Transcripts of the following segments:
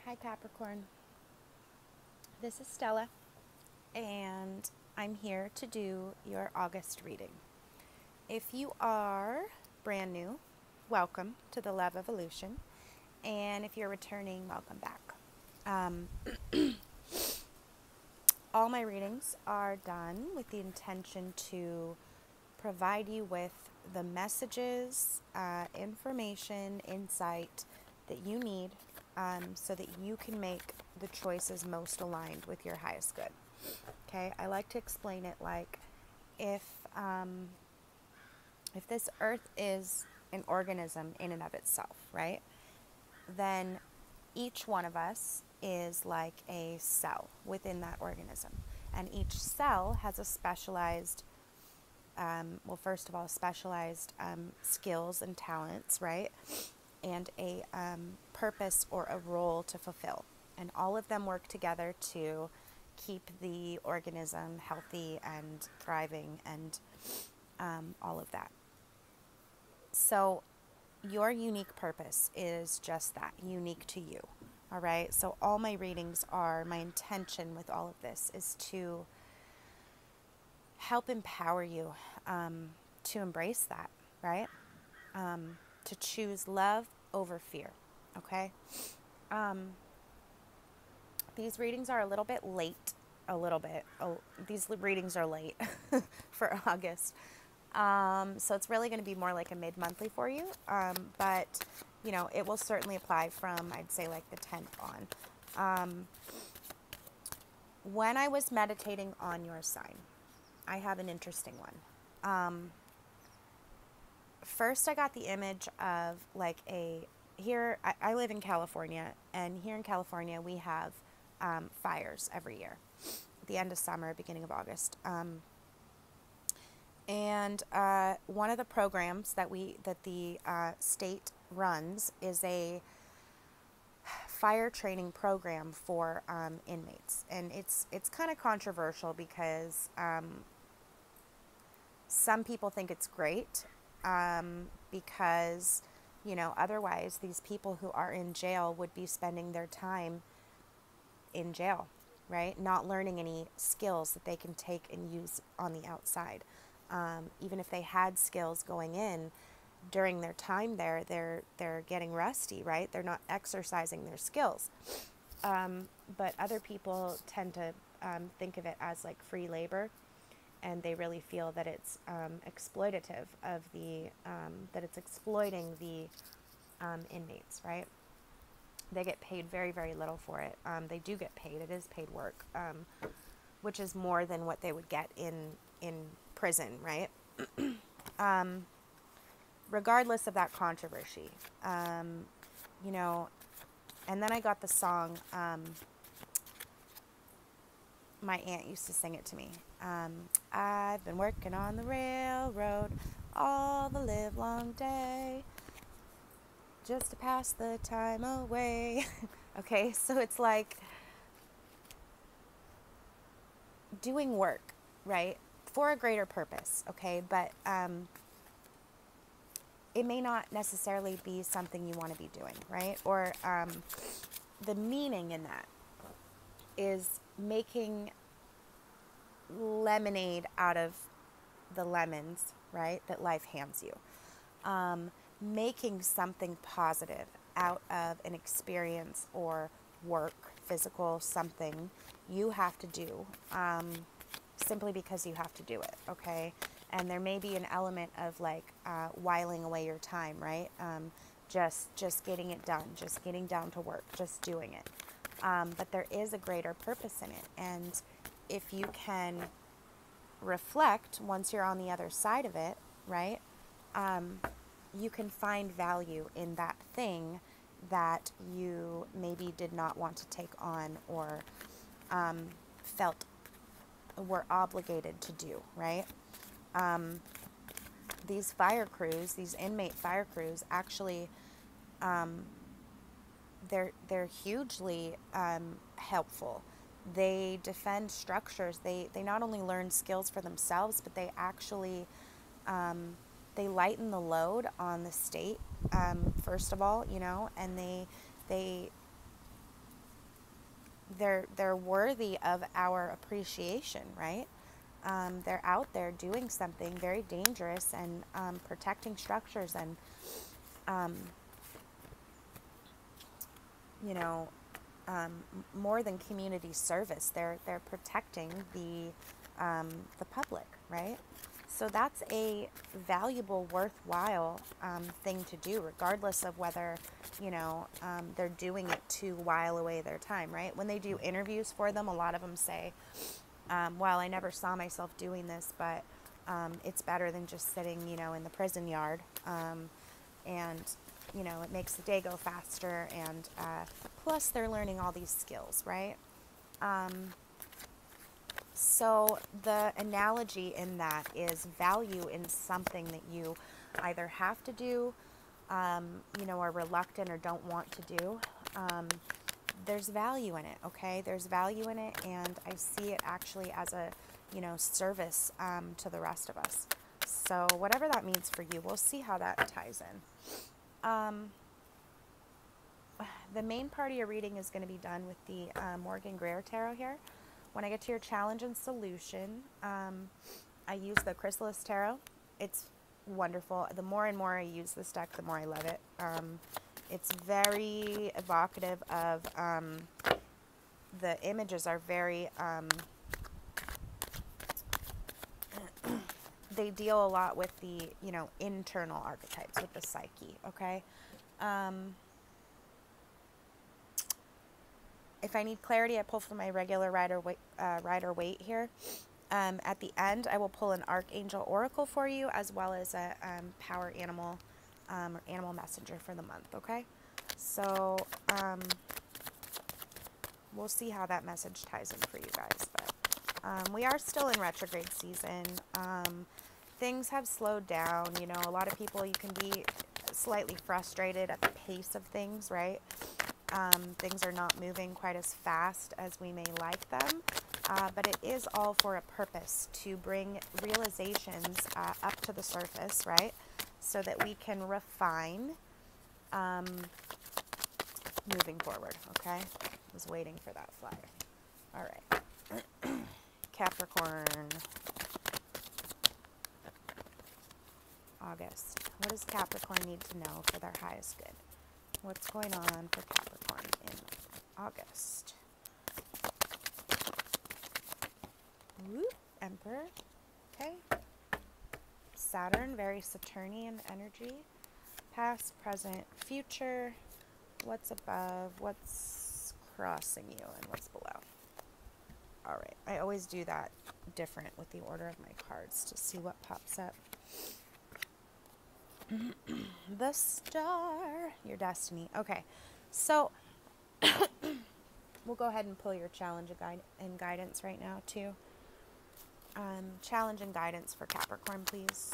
Hi Capricorn, this is Stella, and I'm here to do your August reading. If you are brand new, welcome to the Love Evolution, and if you're returning, welcome back. Um, all my readings are done with the intention to provide you with the messages, information, insight that you need so that you can make the choices most aligned with your highest good. Okay, I like to explain it like if this earth is an organism in and of itself, right? Then each one of us is like a cell within that organism. And each cell has a specialized, first of all, specialized skills and talents, right? And a purpose or a role to fulfill. And all of them work together to keep the organism healthy and thriving and all of that. So your unique purpose is just that, unique to you. All right. So all my readings are, my intention with all of this is to help empower you to embrace that, right? To choose love over fear. Okay. These readings are a little bit late. These readings are late for August. So it's really going to be more like a mid-monthly for you. But, you know, it will certainly apply from, I'd say, like the 10th on. When I was meditating on your sign, I have an interesting one. First, I got the image of like I live in California, and here in California, we have fires every year, at the end of summer, beginning of August. And one of the programs that the state runs is a fire training program for inmates, and it's kind of controversial because some people think it's great because, you know, otherwise these people who are in jail would be spending their time in jail, right? Not learning any skills that they can take and use on the outside. Even if they had skills going in during their time there, they're getting rusty, right? They're not exercising their skills. But other people tend to think of it as like free labor, and they really feel that it's exploitative of that it's exploiting the inmates, right? They get paid very, very little for it. They do get paid. It is paid work, which is more than what they would get in prison, right? Regardless of that controversy, you know, and then I got the song, my aunt used to sing it to me. I've been working on the railroad all the livelong day just to pass the time away. Okay, so it's like doing work, right, for a greater purpose, okay, but it may not necessarily be something you want to be doing, right? Or the meaning in that is making lemonade out of the lemons, right, that life hands you. Making something positive out of an experience or work, physical, something you have to do, simply because you have to do it, okay? And there may be an element of like whiling away your time, right? Just getting it done, just getting down to work, just doing it. But there is a greater purpose in it. And if you can reflect once you're on the other side of it, right? You can find value in that thing that you maybe did not want to take on or felt were obligated to do, right? These fire crews, these inmate fire crews, actually, they're hugely helpful. They defend structures. They not only learn skills for themselves, but they actually they lighten the load on the state, first of all, you know, and they they're worthy of our appreciation, right? They're out there doing something very dangerous and protecting structures and, um, you know, more than community service. They're protecting the public, right? So that's a valuable, worthwhile thing to do, regardless of whether, they're doing it to while away their time, right? When they do interviews for them, a lot of them say, well, I never saw myself doing this, but it's better than just sitting, in the prison yard. And, it makes the day go faster. And plus, they're learning all these skills, right? So the analogy in that is value in something that you either have to do, are reluctant or don't want to do. There's value in it, okay? There's value in it, and I see it actually as a, service to the rest of us. So whatever that means for you, we'll see how that ties in. The main part of your reading is going to be done with the Morgan Greer Tarot here. When I get to your challenge and solution, I use the Chrysalis Tarot. It's wonderful. The more and more I use this deck, the more I love it. It's very evocative of, the images are very, they deal a lot with the, internal archetypes, with the psyche, okay? If I need clarity, I pull from my regular rider weight here. At the end, I will pull an Archangel Oracle for you, as well as a power animal or animal messenger for the month, okay? So we'll see how that message ties in for you guys. But we are still in retrograde season. Things have slowed down. A lot of people, you can be slightly frustrated at the pace of things, right? Things are not moving quite as fast as we may like them, but it is all for a purpose, to bring realizations up to the surface, right? So that we can refine moving forward, okay? I was waiting for that flyer. All right. Capricorn. August. What does Capricorn need to know for their highest good? What's going on for Capricorn in August? Whoop, Emperor. Okay. Saturn, very Saturnian energy. Past, present, future. What's above? What's crossing you? And what's below? All right. I always do that different with the order of my cards to see what pops up. The star, your destiny. Okay, so we'll go ahead and pull your challenge and guidance right now too. Challenge and guidance for Capricorn, please.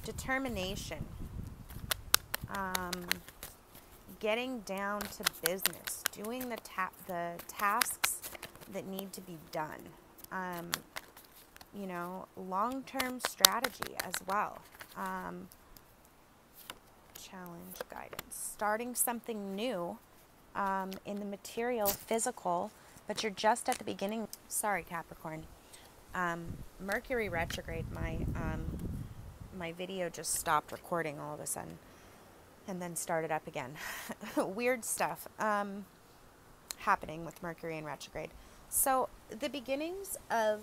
Determination. Getting down to business, doing the tasks that need to be done. Long-term strategy as well. Challenge, guidance. Starting something new in the material, physical, but you're just at the beginning. Sorry, Capricorn. Mercury retrograde, my video just stopped recording all of a sudden and then started up again. Weird stuff happening with Mercury in retrograde. So the beginnings of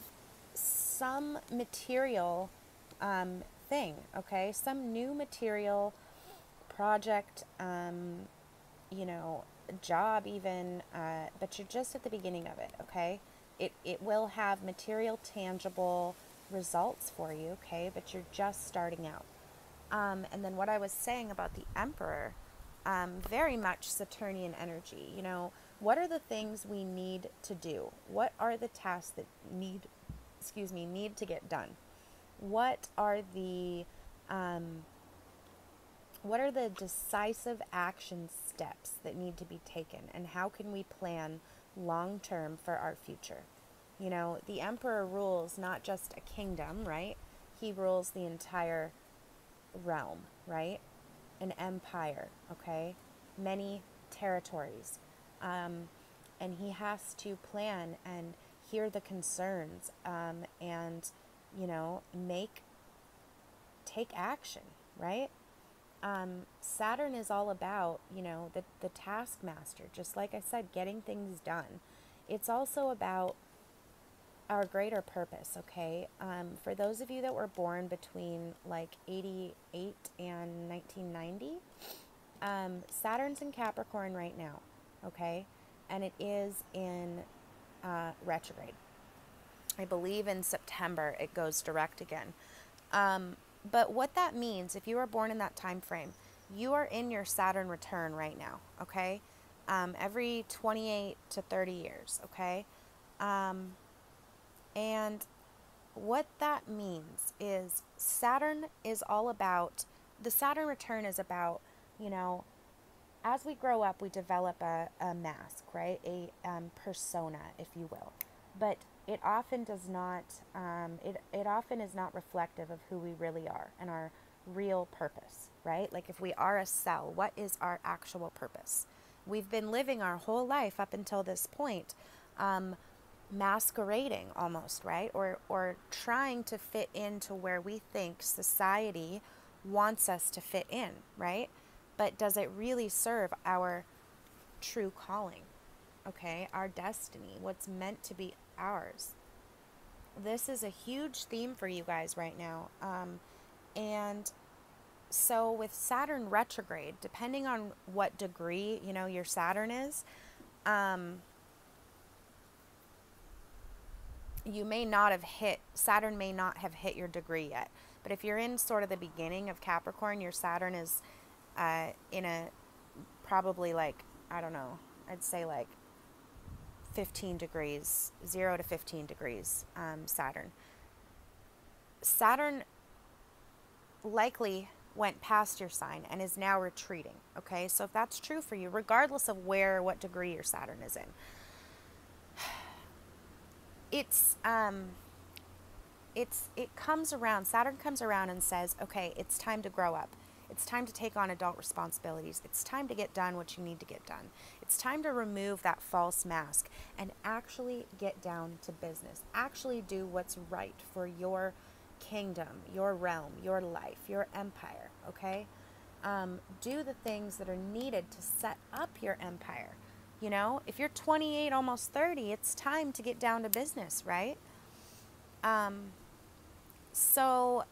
some material thing, okay? Some new material project, job even, but you're just at the beginning of it, okay? It will have material, tangible results for you, okay? But you're just starting out. And then what I was saying about the Emperor, very much Saturnian energy, what are the things we need to do? What are the tasks that need to get done? What are the decisive action steps that need to be taken? And how can we plan long term for our future? The Emperor rules not just a kingdom, right? He rules the entire realm, right? an empire, okay? Many territories. And he has to plan and hear the concerns, and, take action, right? Saturn is all about, the taskmaster, just like I said, getting things done. It's also about our greater purpose, okay? For those of you that were born between like 88 and 1990, Saturn's in Capricorn right now, okay? And it is in retrograde. I believe in September it goes direct again. But what that means, if you were born in that time frame, you are in your Saturn return right now, okay? Every 28 to 30 years, okay? And what that means is Saturn is all about, the Saturn return is about, as we grow up, we develop a mask, right? A persona, if you will. But it often does not, it often is not reflective of who we really are and our real purpose, right? Like if we are a cell, what is our actual purpose? We've been living our whole life up until this point, masquerading almost, right? Or trying to fit into where we think society wants us to fit in, right? But does it really serve our true calling? Okay, our destiny, what's meant to be ours. This is a huge theme for you guys right now. And so with Saturn retrograde, depending on what degree, your Saturn is, you may not have hit, Saturn may not have hit your degree yet. But if you're in sort of the beginning of Capricorn, your Saturn is in a probably like, I don't know, I'd say like 15 degrees, 0 to 15 degrees, Saturn. Saturn likely went past your sign and is now retreating, okay? So if that's true for you, regardless of what degree your Saturn is in, it comes around, Saturn comes around and says, okay, it's time to grow up. It's time to take on adult responsibilities. It's time to get done what you need to get done. It's time to remove that false mask and actually get down to business. Actually do what's right for your kingdom, your realm, your life, your empire, okay? Do the things that are needed to set up your empire. If you're 28, almost 30, it's time to get down to business, right? So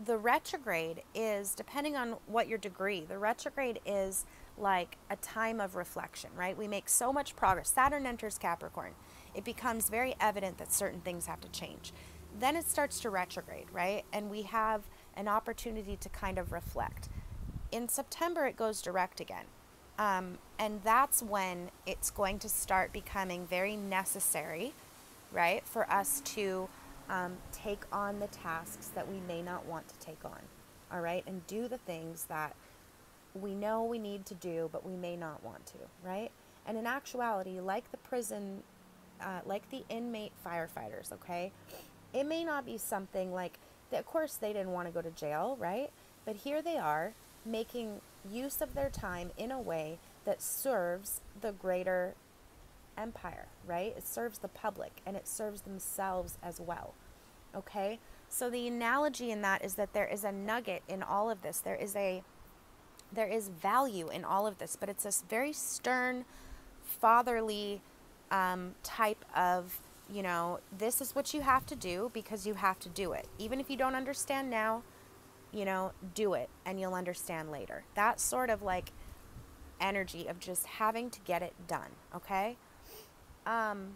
the retrograde is, depending on what your degree, the retrograde is like a time of reflection, right? We make so much progress. Saturn enters Capricorn. It becomes very evident that certain things have to change. Then it starts to retrograde, right? And we have an opportunity to kind of reflect. In September, it goes direct again. And that's when it's going to start becoming very necessary, right, for us to take on the tasks that we may not want to take on, all right, and do the things that we know we need to do, but we may not want to, right? And in actuality, like the prison, like the inmate firefighters, okay, it may not be something like, of course they didn't want to go to jail, right? But here they are making use of their time in a way that serves the greater empire, right? It serves the public and it serves themselves as well, okay? So the analogy in that is that there is a nugget in all of this. There is value in all of this, but it's this very stern, fatherly type of, this is what you have to do because you have to do it. Even if you don't understand now, do it and you'll understand later. That sort of like energy of just having to get it done, okay? And,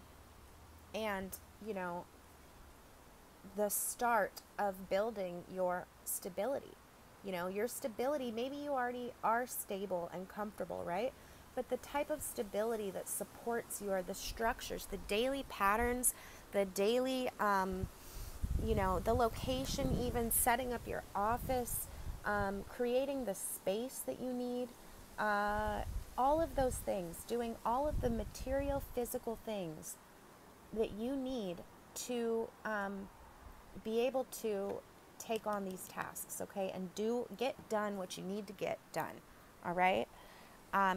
the start of building your stability. Your stability, maybe you already are stable and comfortable, right? But the type of stability that supports the structures, the daily patterns, the daily, the location, even setting up your office, creating the space that you need, all of those things, doing all of the material, physical things that you need to be able to take on these tasks, okay? And get done what you need to get done, all right?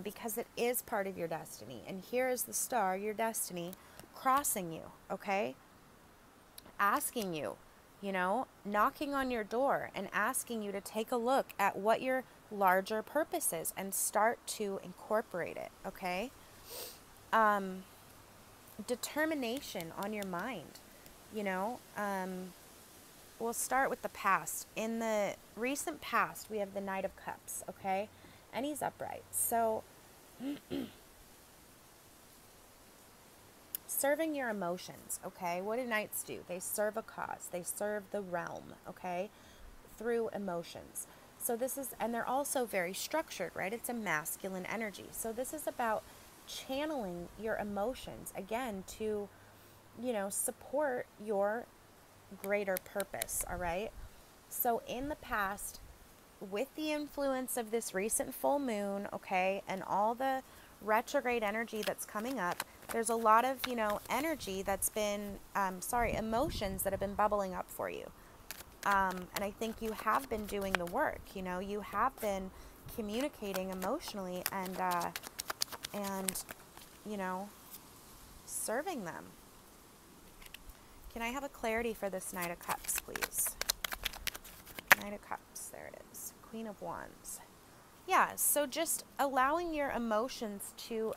Because it is part of your destiny. And here is the star, your destiny, crossing you, okay? Asking you, knocking on your door and asking you to take a look at what your larger purpose is and start to incorporate it, okay? Determination on your mind, we'll start with the past. In the recent past, we have the Knight of Cups, okay? And he's upright. So, serving your emotions, okay? What do knights do? They serve a cause. They serve the realm, okay? Through emotions. So this is, and they're also very structured, right? It's a masculine energy. So this is about channeling your emotions, again, to, support your greater purpose, all right? So in the past, with the influence of this recent full moon, okay, and all the retrograde energy that's coming up, there's a lot of, energy that's been, emotions that have been bubbling up for you. And I think you have been doing the work, you have been communicating emotionally and serving them. Can I have a clarity for this Knight of Cups, please? Knight of Cups, there it is. Queen of Wands. Yeah, so just allowing your emotions to,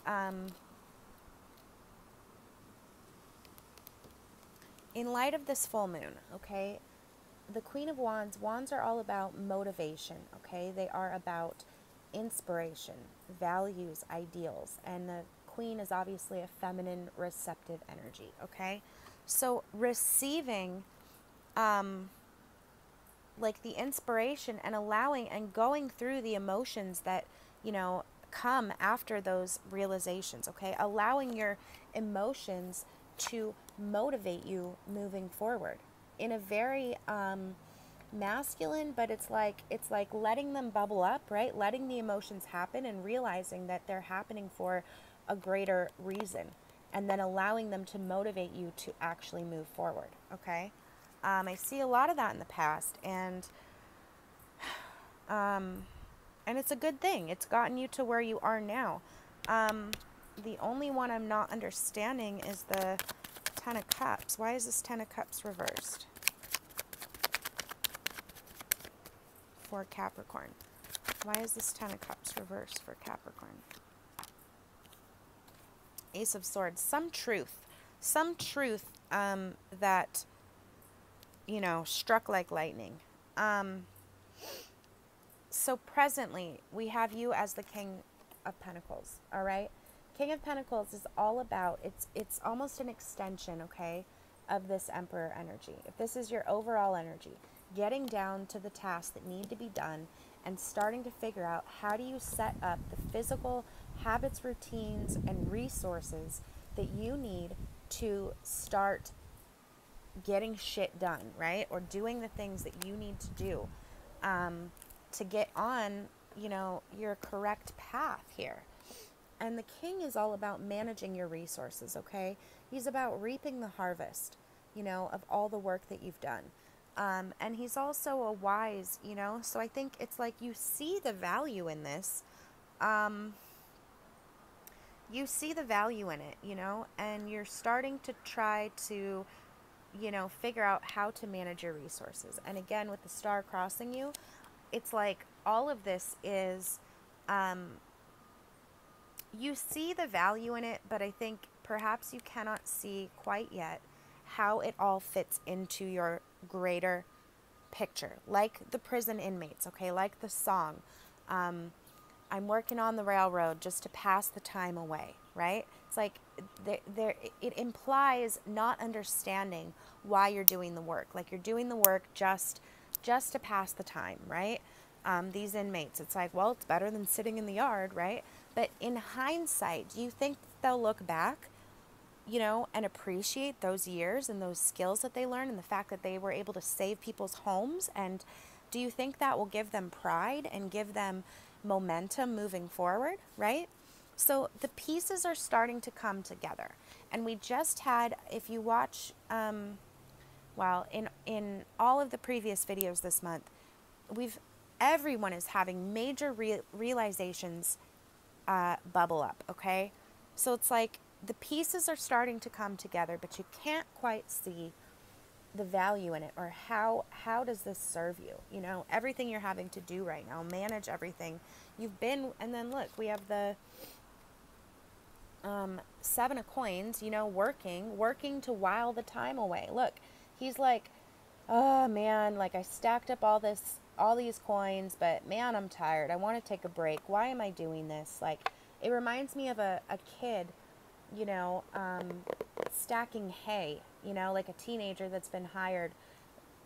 in light of this full moon, okay, the Queen of Wands, wands are all about motivation, okay? They are about inspiration, values, ideals, and the Queen is obviously a feminine, receptive energy, okay? So receiving, like the inspiration and allowing and going through the emotions that, come after those realizations, okay? Allowing your emotions to motivate you moving forward in a very masculine, but it's like letting them bubble up, right? Letting the emotions happen and realizing that they're happening for a greater reason, and then allowing them to motivate you to actually move forward, okay? I see a lot of that in the past, and it's a good thing. It's gotten you to where you are now. The only one I'm not understanding is the Ten of Cups. Why is this Ten of Cups reversed for Capricorn? Why is this Ten of Cups reversed for Capricorn? Ace of Swords. Some truth that, struck like lightning. So presently, we have you as the King of Pentacles, all right? King of Pentacles is all about, it's almost an extension, okay, of this Emperor energy. If this is your overall energy, getting down to the tasks that need to be done and starting to figure out how do you set up the physical habits, routines, and resources that you need to start getting shit done, right? Or doing the things that you need to do to get on, your correct path here. And the King is all about managing your resources, okay? He's about reaping the harvest, of all the work that you've done. And he's also a wise, so I think it's like you see the value in this. You see the value in it, and you're starting to try to, figure out how to manage your resources. And again, with the star crossing you, it's like all of this is, you see the value in it, but I think perhaps you cannot see quite yet how it all fits into your greater picture. Like the prison inmates, okay? Like the song, I'm working on the railroad just to pass the time away, right? It's like it implies not understanding why you're doing the work. Like you're doing the work just to pass the time, right? These inmates, it's like, well, it's better than sitting in the yard, right? But in hindsight, do you think they'll look back, and appreciate those years and those skills that they learned and the fact that they were able to save people's homes? And do you think that will give them pride and give them momentum moving forward, right? So the pieces are starting to come together. And we just had, if you watch Well, in all of the previous videos this month, everyone is having major realizations bubble up, okay? So it's like the pieces are starting to come together, but you can't quite see the value in it, or how does this serve you? You know, everything you're having to do right now, manage everything you've been, and then look, we have the Seven of Coins, you know, working to while the time away. Look, he's like, oh man, like I stacked up all these coins, but man, I'm tired. I want to take a break. Why am I doing this? Like, it reminds me of a kid, you know, stacking hay, you know, like a teenager that's been hired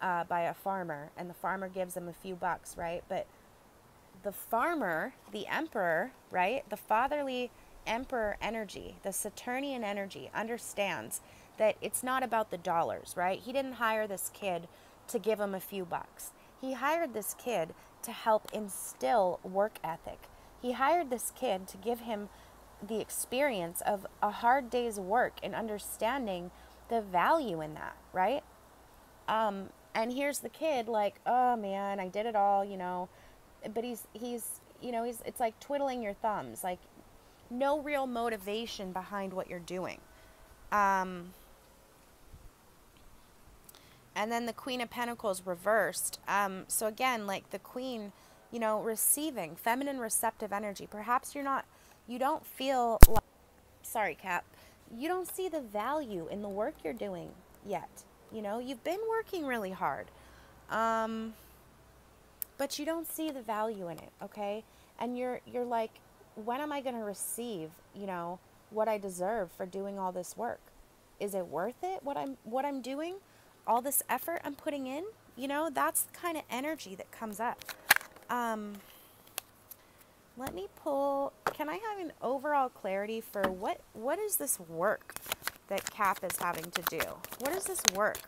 by a farmer, and the farmer gives him a few bucks, right? But the farmer, the emperor, right? The fatherly emperor energy, the Saturnian energy, understands that it's not about the dollars, right? He didn't hire this kid to give him a few bucks. He hired this kid to help instill work ethic. He hired this kid to give him the experience of a hard day's work and understanding the value in that, right? And here's the kid like, oh man, I did it all, you know, but he's you know, it's like twiddling your thumbs, like no real motivation behind what you're doing. And then the Queen of Pentacles reversed. So again, like the Queen, you know, receiving feminine receptive energy. Perhaps you don't feel like, sorry, Cap, you don't see the value in the work you're doing yet. You know, you've been working really hard. But you don't see the value in it, okay? And you're like, when am I going to receive, you know, what I deserve for doing all this work? Is it worth it, what I'm doing? All this effort I'm putting in? You know, that's the kind of energy that comes up. Let me pull, can I have an overall clarity for what is this work that Cap is having to do? What is this work?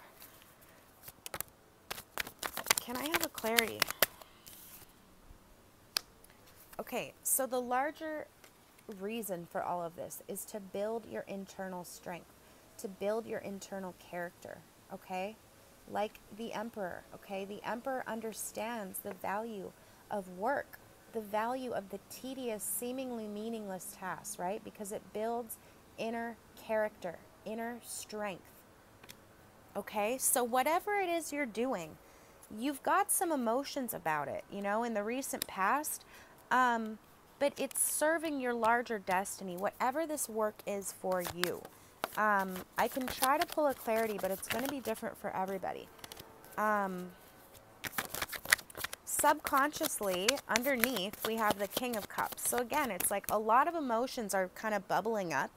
Can I have a clarity? Okay, so the larger reason for all of this is to build your internal strength, to build your internal character, okay? Like the Emperor, okay? The Emperor understands the value of work, the value of the tedious, seemingly meaningless tasks, right? Because it builds inner character, inner strength, okay? So whatever it is you're doing, you've got some emotions about it, you know, in the recent past, but it's serving your larger destiny, whatever this work is for you. I can try to pull a clarity, but it's going to be different for everybody. Subconsciously, underneath, we have the King of Cups. So again, it's like a lot of emotions are kind of bubbling up,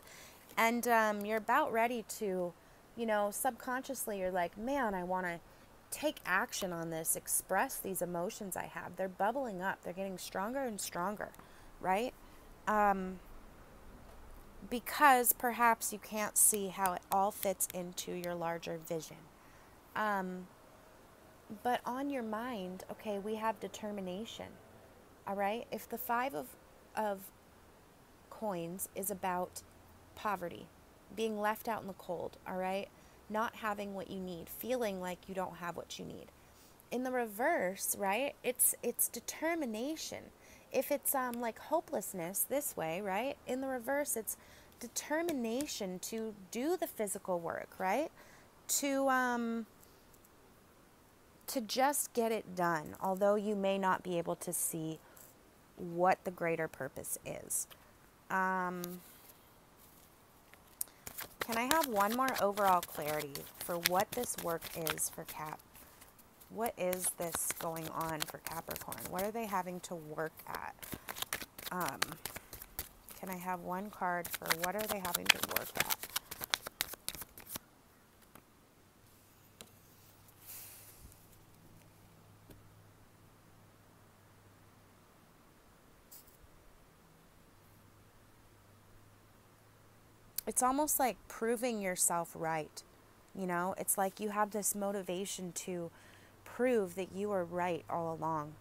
and you're about ready to, you know, subconsciously you're like, man, I want to take action on this, express these emotions I have. They're bubbling up. They're getting stronger and stronger, right? Because perhaps you can't see how it all fits into your larger vision. But on your mind, okay, we have determination, all right? If the Five of Coins is about poverty, being left out in the cold, all right? Not having what you need, feeling like you don't have what you need. In the reverse, right, it's determination. If it's like hopelessness this way, right, in the reverse, it's determination to do the physical work, right, to just get it done, although you may not be able to see what the greater purpose is. Can I have one more overall clarity for what this work is for Cap? What is this going on for Capricorn? What are they having to work at? Can I have one card for what are they having to work at? It's almost like proving yourself right. You know, it's like you have this motivation to prove that you were right all along.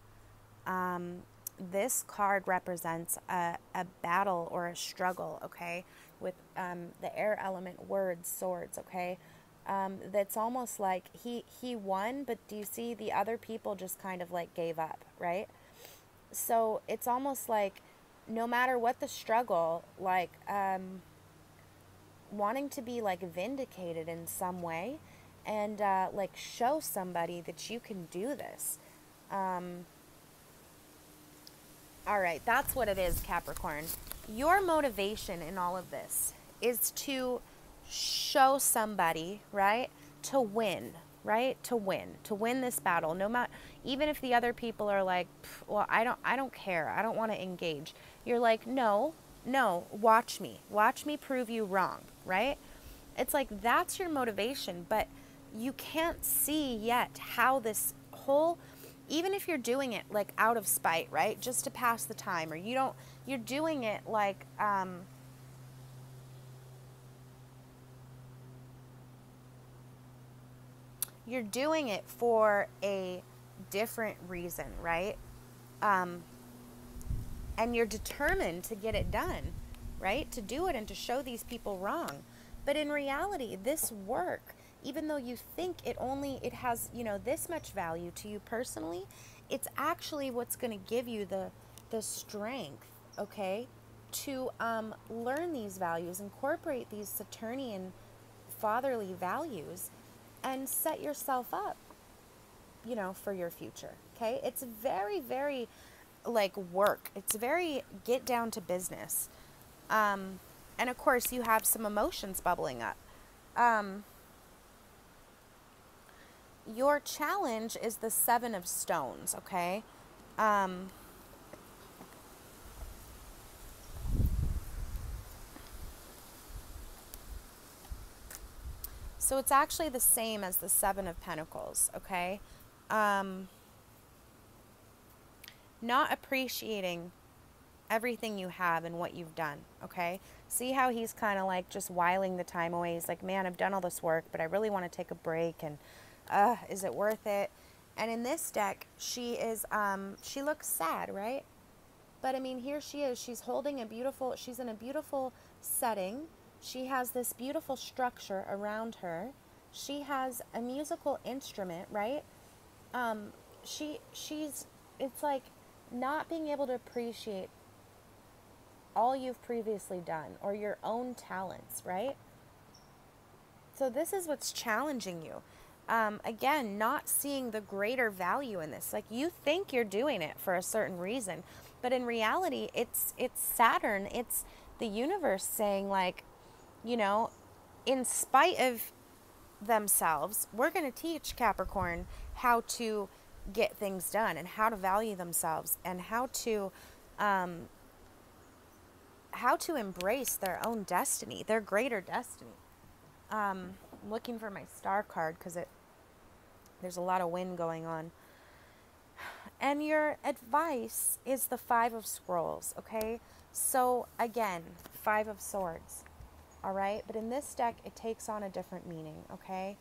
This card represents a battle or a struggle, okay, with the air element, words, swords, okay? that's almost like he won, but do you see the other people just kind of like gave up, right? So it's almost like no matter what the struggle, like wanting to be like vindicated in some way, and like show somebody that you can do this. All right, that's what it is, Capricorn. Your motivation in all of this is to show somebody, right? To win, right? To win this battle. No matter, even if the other people are like, well, I don't care. I don't want to engage. You're like, no, watch me. Watch me prove you wrong, right? It's like that's your motivation, but you can't see yet how this whole, even if you're doing it like out of spite, right? Just to pass the time, or you're doing it like, you're doing it for a different reason, right? And you're determined to get it done, right? To do it and to show these people wrong. But in reality, this work, even though you think it has, this much value to you personally, it's actually what's going to give you the strength, okay, to learn these values, incorporate these Saturnian fatherly values, and set yourself up, for your future, okay? It's very, very like work. It's very get down to business. And of course, you have some emotions bubbling up. Your challenge is the Seven of Stones, okay? So it's actually the same as the Seven of Pentacles, okay? Not appreciating everything you have and what you've done, okay? See how he's kind of like just whiling the time away. He's like, man, I've done all this work, but I really want to take a break, and is it worth it? And in this deck, she looks sad, right? But I mean, here she is. She's she's in a beautiful setting. She has this beautiful structure around her. She has a musical instrument, right? It's like not being able to appreciate all you've previously done or your own talents, right? So this is what's challenging you. Again, not seeing the greater value in this. Like, you think you're doing it for a certain reason, but in reality, it's Saturn, it's the universe saying, like, in spite of themselves, we're going to teach Capricorn how to get things done and how to value themselves and how to embrace their own destiny, their greater destiny. I'm looking for my star card because there's a lot of wind going on. And your advice is the Five of Scrolls, okay? So again, Five of Swords, all right? But in this deck, it takes on a different meaning, okay?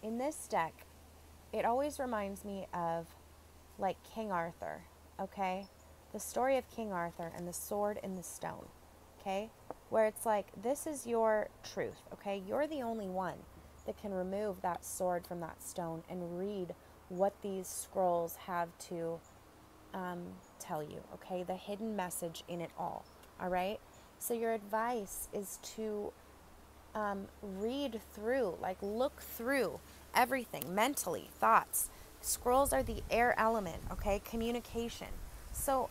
In this deck, it always reminds me of like King Arthur, okay? The story of King Arthur and the sword and the stone, okay? Where it's like, this is your truth, okay? You're the only one that can remove that sword from that stone and read what these scrolls have to tell you, okay? The hidden message in it all right? So your advice is to read through, like look through everything mentally, thoughts. Scrolls are the air element, okay? Communication. So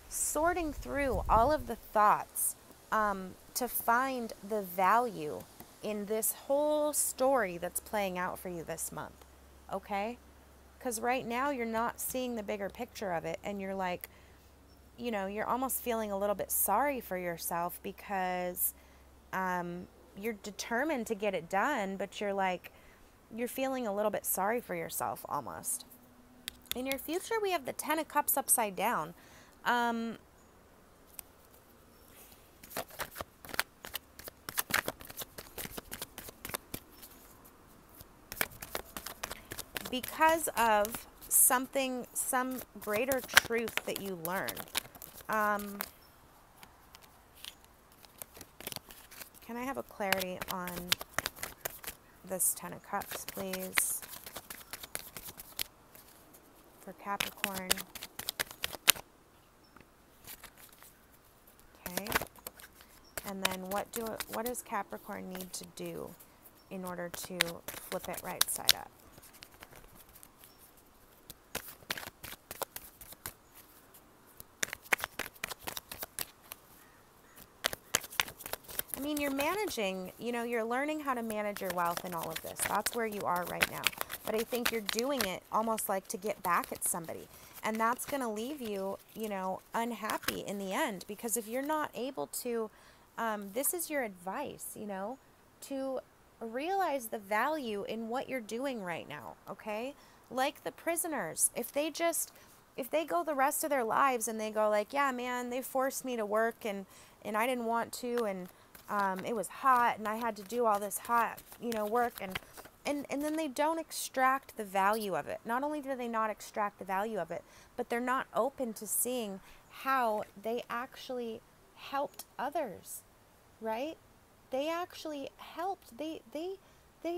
sorting through all of the thoughts to find the value in this whole story that's playing out for you this month, okay? Because right now you're not seeing the bigger picture of it, and you're like, you're almost feeling a little bit sorry for yourself because you're determined to get it done, but you're feeling a little bit sorry for yourself almost. In your future, we have the Ten of Cups upside down. Because of some greater truth that you learn. Can I have a clarity on this Ten of Cups, please? For Capricorn. Okay. And then what does Capricorn need to do in order to flip it right side up? I mean, you're managing, you're learning how to manage your wealth in all of this. That's where you are right now. But I think you're doing it almost like to get back at somebody. And that's going to leave you, unhappy in the end. Because if you're not able to, this is your advice, to realize the value in what you're doing right now, okay? Like the prisoners, if they go the rest of their lives and they go like, yeah, man, they forced me to work and I didn't want to, and it was hot and I had to do all this hot, work, and then they don't extract the value of it. Not only do they not extract the value of it, but they're not open to seeing how they actually helped others, right? They actually helped. They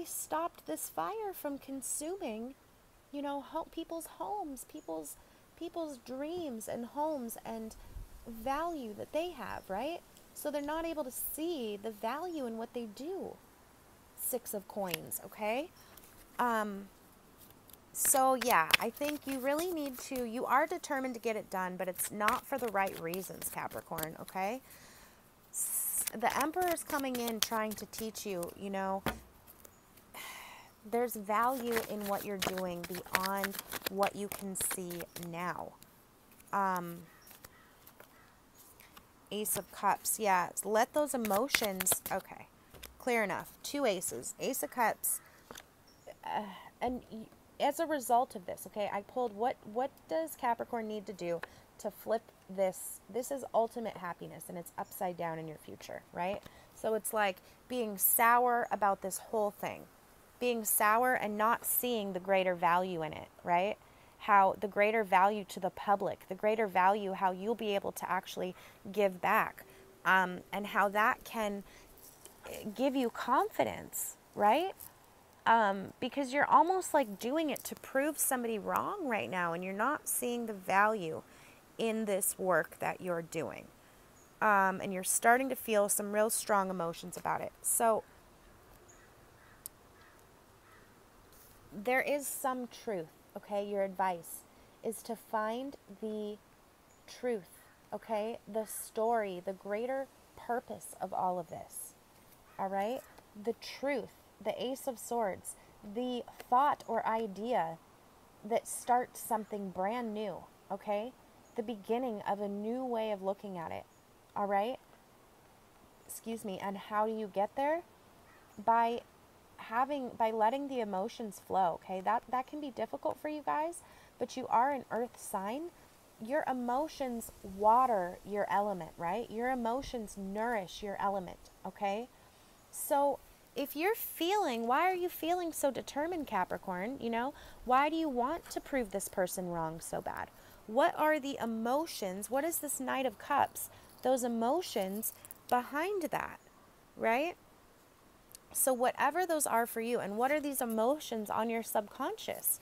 stopped this fire from consuming, people's homes, people's dreams and homes and value that they have, right? So they're not able to see the value in what they do. Six of Coins, okay? So yeah, I think you really need to, you are determined to get it done, but it's not for the right reasons, Capricorn, okay? The Emperor's coming in trying to teach you, there's value in what you're doing beyond what you can see now. Ace of Cups, yeah, let those emotions, okay, clear enough. Two aces, Ace of Cups, and as a result of this, okay, I pulled what does Capricorn need to do to flip this? This is ultimate happiness, and it's upside down in your future, right? So it's like being sour about this whole thing, being sour and not seeing the greater value in it, right? How the greater value to the public, the greater value, how you'll be able to actually give back, and how that can give you confidence, right? Because you're almost like doing it to prove somebody wrong right now, and you're not seeing the value in this work that you're doing. And you're starting to feel some real strong emotions about it. So there is some truth, okay? Your advice is to find the truth, okay? The story, the greater purpose of all of this, all right? The truth, the Ace of Swords, the thought or idea that starts something brand new, okay? The beginning of a new way of looking at it, all right? Excuse me. And how do you get there? By letting the emotions flow, okay? That can be difficult for you guys, but you are an earth sign. Your emotions water your element, right? Your emotions nourish your element, okay? So if you're feeling, why are you feeling so determined, Capricorn? Why do you want to prove this person wrong so bad? What are the emotions? What is this Knight of Cups? Those emotions behind that, right? So whatever those are for you, and what are these emotions on your subconscious?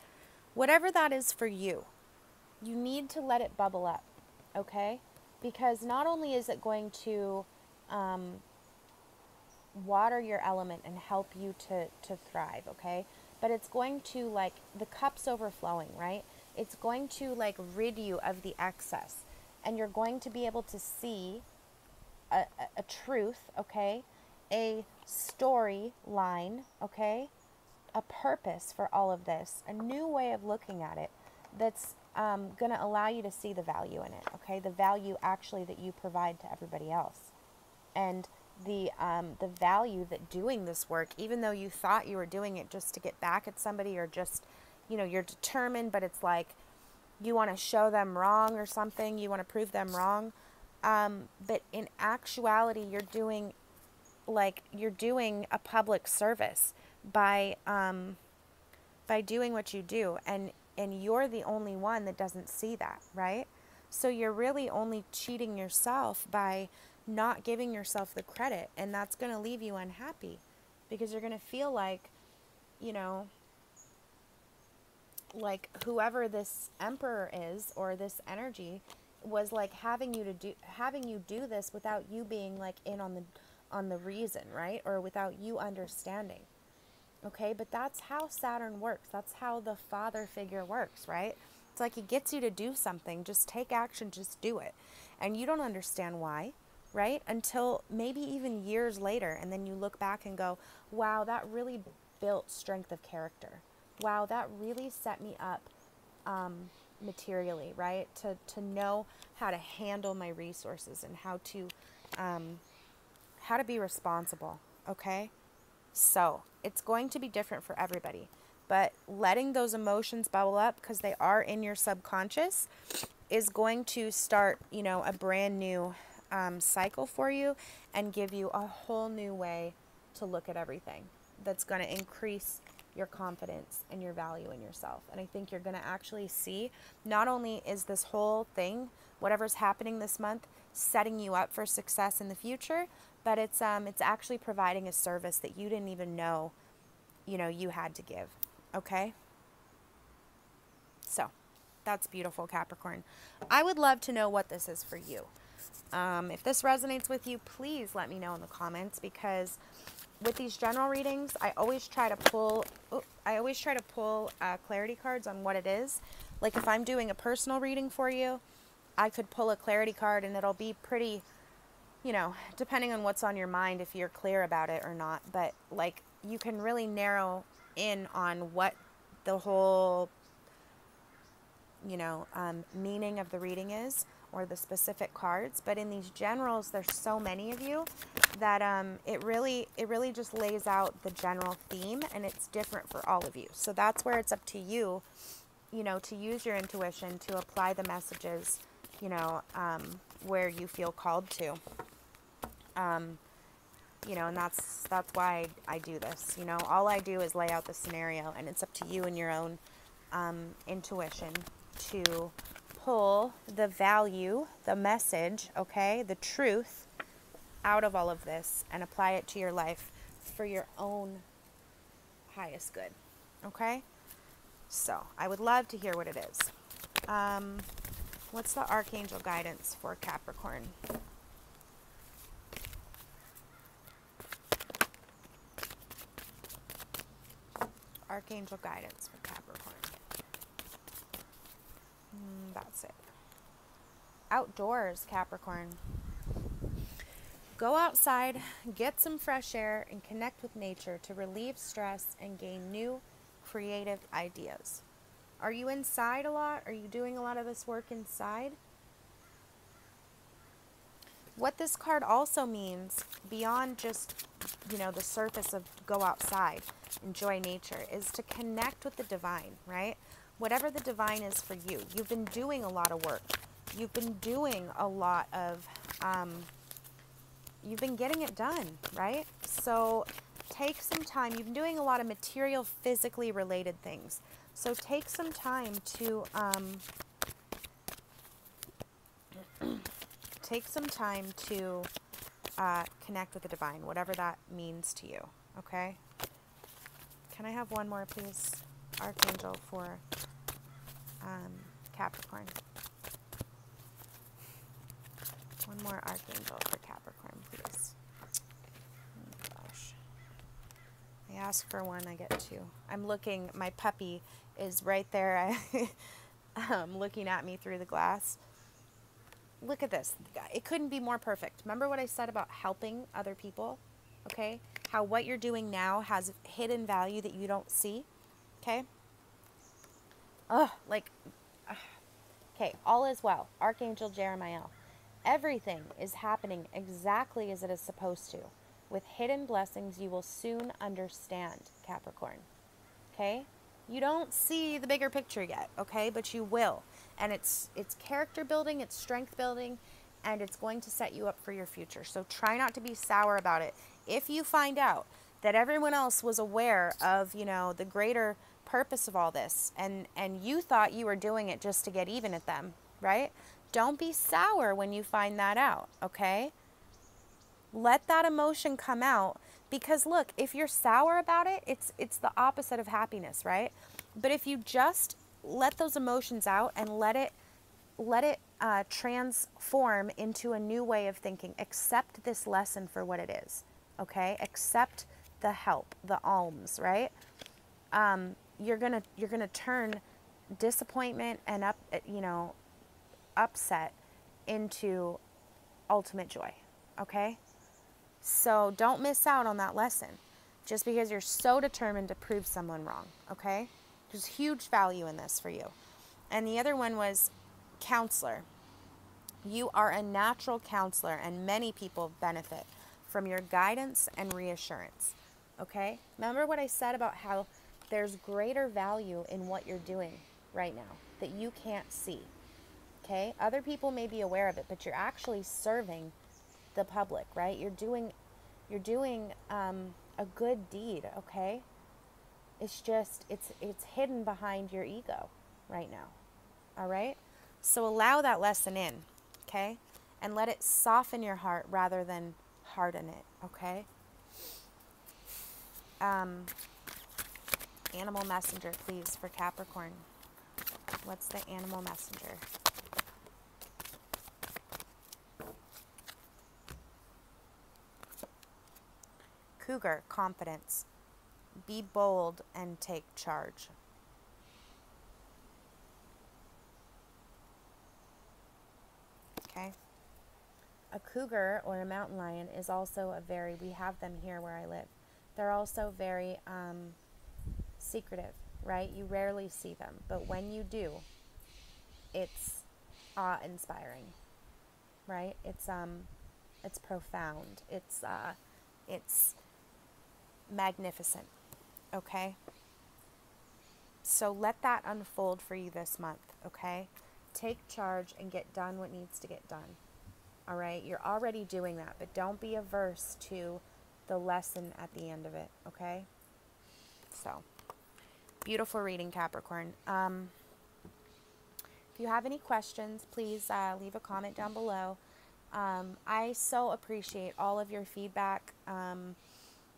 Whatever that is for you, you need to let it bubble up, okay? Because not only is it going to water your element and help you to thrive, okay? But it's going to, like, the cup's overflowing, right? It's going to, like, rid you of the excess. And you're going to be able to see a truth, okay? A storyline, okay? A purpose for all of this. A new way of looking at it that's going to allow you to see the value in it, okay? The value actually that you provide to everybody else. And the value that doing this work, even though you thought you were doing it just to get back at somebody, or just, you're determined, but it's like you want to show them wrong or something, you want to prove them wrong. But in actuality, you're doing a public service by doing what you do, and you're the only one that doesn't see that, right? So you're really only cheating yourself by not giving yourself the credit, and that's going to leave you unhappy because you're going to feel like, you know, like whoever this emperor is or this energy was like having you do this without you being like in on the reason, right? Or without you understanding. Okay, but that's how Saturn works. That's how the father figure works, right? It's like he gets you to do something. Just take action, just do it. And you don't understand why, right? Until maybe even years later. And then you look back and go, wow, that really built strength of character. Wow, that really set me up materially, right? To know how to handle my resources and how to be responsible, okay? So it's going to be different for everybody, but letting those emotions bubble up because they are in your subconscious is going to start, you know, a brand new cycle for you and give you a whole new way to look at everything that's going to increase your confidence and your value in yourself. And I think you're going to actually see not only is this whole thing, whatever's happening this month, setting you up for success in the future, but it's actually providing a service that you didn't even know, you know, you had to give. Okay? So, that's beautiful, Capricorn. I would love to know what this is for you. If this resonates with you, please let me know in the comments, because with these general readings, I always try to pull clarity cards on what it is. Like if I'm doing a personal reading for you, I could pull a clarity card and it'll be pretty, you know, depending on what's on your mind, if you're clear about it or not. But like you can really narrow in on what the whole, you know, meaning of the reading is, or the specific cards. But in these generals, there's so many of you that it really just lays out the general theme, and it's different for all of you. So that's where it's up to you, you know, to use your intuition to apply the messages, you know, where you feel called to. You know, and that's why I do this. You know, all I do is lay out the scenario, and it's up to you and your own intuition to pull the value, the message, okay, the truth out of all of this and apply it to your life for your own highest good. Okay? So, I would love to hear what it is. What's the Archangel guidance for Capricorn? Archangel guidance for Capricorn. That's it. Outdoors, Capricorn. Go outside, get some fresh air, and connect with nature to relieve stress and gain new creative ideas. Are you inside a lot? Are you doing a lot of this work inside? What this card also means, beyond just, you know, the surface of go outside, enjoy nature, is to connect with the divine, right? Whatever the divine is for you. You've been doing a lot of work. You've been doing a lot of, you've been getting it done, right? So take some time. You've been doing a lot of material, physically related things. So take some time to, connect with the divine, whatever that means to you, okay? Can I have one more, please? Archangel for Capricorn. One more Archangel for Capricorn, please. Oh, gosh. I ask for one, I get two. I'm looking, my puppy is right there looking at me through the glass. Look at this. It couldn't be more perfect. Remember what I said about helping other people? Okay? How what you're doing now has hidden value that you don't see. Okay? Okay, all is well. Archangel Jeremiah. Everything is happening exactly as it is supposed to. With hidden blessings you will soon understand, Capricorn. Okay? You don't see the bigger picture yet, okay? But you will. And it's character building, it's strength building, and it's going to set you up for your future. So try not to be sour about it. If you find out that everyone else was aware of, you know, the greater purpose of all this, and you thought you were doing it just to get even at them, right? Don't be sour when you find that out, okay? Let that emotion come out, because look, if you're sour about it, it's the opposite of happiness, right? But if you just let those emotions out and let it transform into a new way of thinking. Accept this lesson for what it is, okay? Accept the help, the alms, right? You're gonna turn disappointment and upset into ultimate joy, okay? So don't miss out on that lesson just because you're so determined to prove someone wrong, okay? There's huge value in this for you. And the other one was counselor. You are a natural counselor, and many people benefit from your guidance and reassurance, okay? Remember what I said about how there's greater value in what you're doing right now that you can't see, okay? Other people may be aware of it, but you're actually serving the public, right? You're doing a good deed, okay? It's just it's hidden behind your ego right now. All right? So allow that lesson in, okay? And let it soften your heart rather than harden it, okay? Animal messenger, please, for Capricorn. What's the animal messenger? Cougar, confidence. Be bold and take charge. Okay? A cougar or a mountain lion is also we have them here where I live. They're also very secretive, right? You rarely see them, but when you do, it's awe-inspiring, right? It's profound. It's magnificent, okay? So let that unfold for you this month, okay? Take charge and get done what needs to get done, all right? You're already doing that, but don't be averse to the lesson at the end of it, okay? So, beautiful reading, Capricorn. If you have any questions, please leave a comment down below. I so appreciate all of your feedback,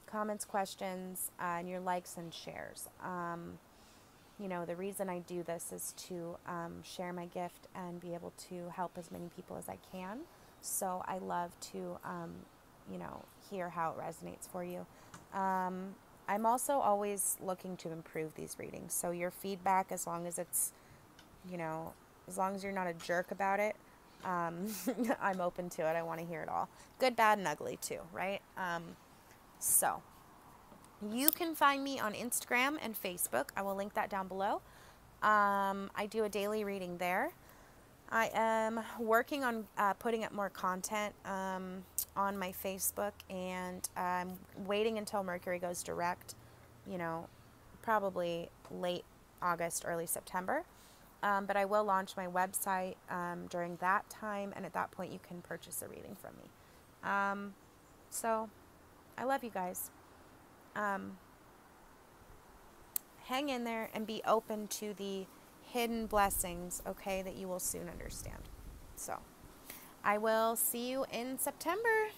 comments, questions, and your likes and shares. The reason I do this is to share my gift and be able to help as many people as I can. So I love to, hear how it resonates for you. I'm also always looking to improve these readings. So your feedback, as long as it's, as long as you're not a jerk about it, I'm open to it. I want to hear it all. Good, bad, and ugly too, right? So you can find me on Instagram and Facebook. I will link that down below. I do a daily reading there. I am working on putting up more content on my Facebook, and I'm waiting until Mercury goes direct, probably late August, early September. But I will launch my website during that time, and at that point you can purchase a reading from me. So I love you guys. Hang in there and be open to the hidden blessings, okay, that you will soon understand. So I will see you in September.